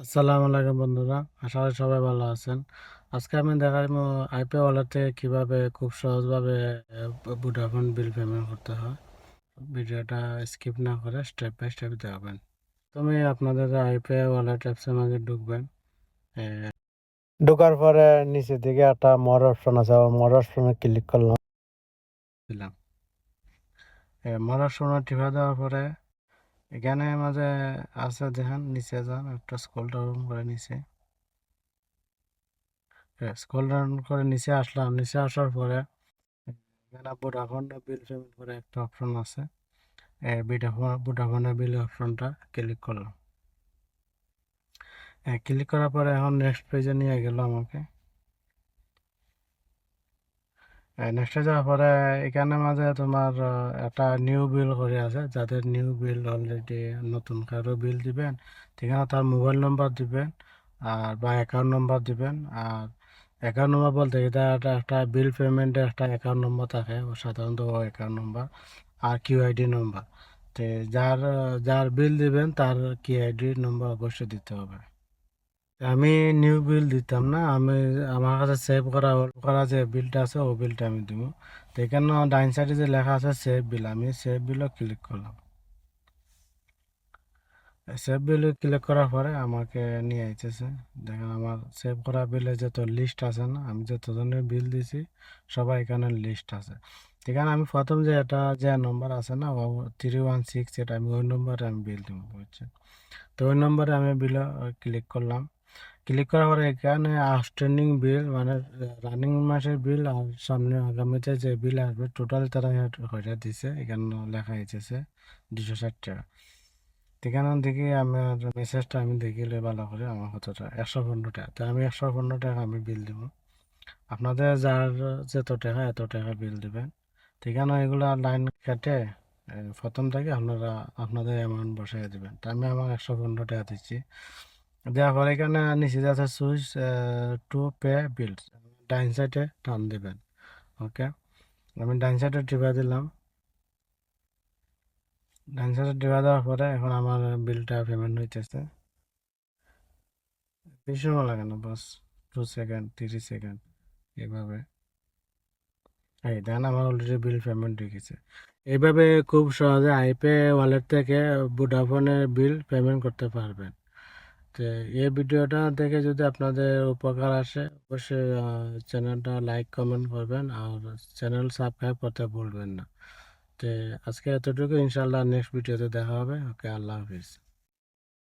আসসালামু আলাইকুম বন্ধুরা, আশা করি সবাই ভালো আছেন। আজকে আমি দেখাবো আইপি ওয়ালেট থেকে কিভাবে খুব সহজভাবে ভোডাফোন বিল পেমেন্ট করতে হয়। ভিডিওটা স্কিপ না করে স্টেপ বাই স্টেপ দেখাবেন। তুমি আপনাদের আইপি ওয়ালেট অ্যাপসের মাঝে ঢুকবেন। ঢোকার পরে নিচের দিকে একটা মোর অপশন আছে, মোর অপশনে ক্লিক করলাম দিলাম। মোর অপশনে টিপা দেওয়ার পরে এখানে মাঝে আছে, দেখেন নিচে যান, একটা স্ক্রল ডাউন করে নিচে স্ক্রল ডাউন করে নিচে আসলাম। নিচে আসার পরে এখানে ভোডাফোন বিল পেমেন্ট করে একটা অপশন আছে, ভোডাফোনের বিল অপশনটা ক্লিক করলাম। ক্লিক করার পরে এখন নেক্সট পেজে নিয়ে গেল আমাকে। নেক্সটে যাওয়ার পরে এখানে মাঝে তোমার একটা নিউ বিল করে আছে, যাদের নিউ বিল অলরেডি নতুন কারো বিল দিবেন সেখানে তার মোবাইল নম্বর দিবেন আর বা অ্যাকাউন্ট নম্বর দিবেন। আর অ্যাকাউন্ট নম্বর বলতে এটা একটা বিল পেমেন্টের একটা অ্যাকাউন্ট নম্বর থাকে, ও সাধারণত অ্যাকাউন্ট নম্বর আর কিউআইডি নম্বর। তো যার যার বিল দিবেন তার কিউআইডি নম্বর অবশ্যই দিতে হবে। আমি নিউ বিল দিতাম না, আমি আমার কাছে সেভ করা করা যে বিলটা আছে ও বিলটা আমি দিব। তো এখানে ডাইন সাইডে যে লেখা আছে সেভ বিল, আমি সেভ বিলও ক্লিক করলাম। সেভ বিলে ক্লিক করার পরে আমাকে নিয়ে আইতেছে। দেখেন আমার সেভ করা বিলে যত লিস্ট আছে না, আমি যতজনের বিল দিছি সবাই এখানে লিস্ট আছে। এখানে আমি প্রথম যে এটা যে নম্বর আছে না 316, এটা আমি ওই নম্বরে আমি বিল দিব, বুঝছেন। তো ওই নম্বরে আমি বিল ক্লিক করলাম। ক্লিক করার পরে এখানে আউটস্ট্যান্ডিং বিল মানে রানিং মাসের বিল আর সামনে আগামীতে যে বিল আসবে টোটাল তারা হয়ে দিছে, এখানে লেখা হয়েছে 260 টাকা। এখানে দেখি আমার মেসেজটা আমি দেখিলে ভালো করে, আমার কতটা 115 টাকা। তো আমি 115 টাকা আমি বিল দিব। আপনাদের যার যত টাকা এত টাকা বিল দিবেন। ঠিকানা এগুলা লাইন কেটে প্রথম থেকে আপনারা আপনাদের অ্যামাউন্ট বসাই দিবেন। তো আমি আমার 115 টাকা দিচ্ছি। দেওয়ার পরে এখানে নিচে যে আছে সুইচ টু পে বিল, ডাইন সাইডে টান দিবেন। ওকে, আমি ডাইন সাইডে টিপে দিলাম। ডাইন সাইডে টিপে দেওয়ার পরে এখন আমার বিলটা পেমেন্ট হইতেছে। বেশি সময় লাগে না, বাস 2 সেকেন্ড 30 সেকেন্ড এইভাবে। এই দেন আমার অলরেডি বিল পেমেন্ট হয়ে গেছে। এইভাবে খুব সহজে আইপে ওয়ালেট থেকে ভোডাফোনের বিল পেমেন্ট করতে পারবেন। তো এই ভিডিওটা দেখে যদি আপনাদের উপকার আসে অবশ্যই চ্যানেলটা লাইক কমেন্ট করবেন আর চ্যানেল সাবস্ক্রাইব করতে ভুলবেন না। তো আজকে এতটুকু, ইনশাল্লাহ নেক্সট ভিডিওতে দেখা হবে। ওকে, আল্লাহ হাফিজ।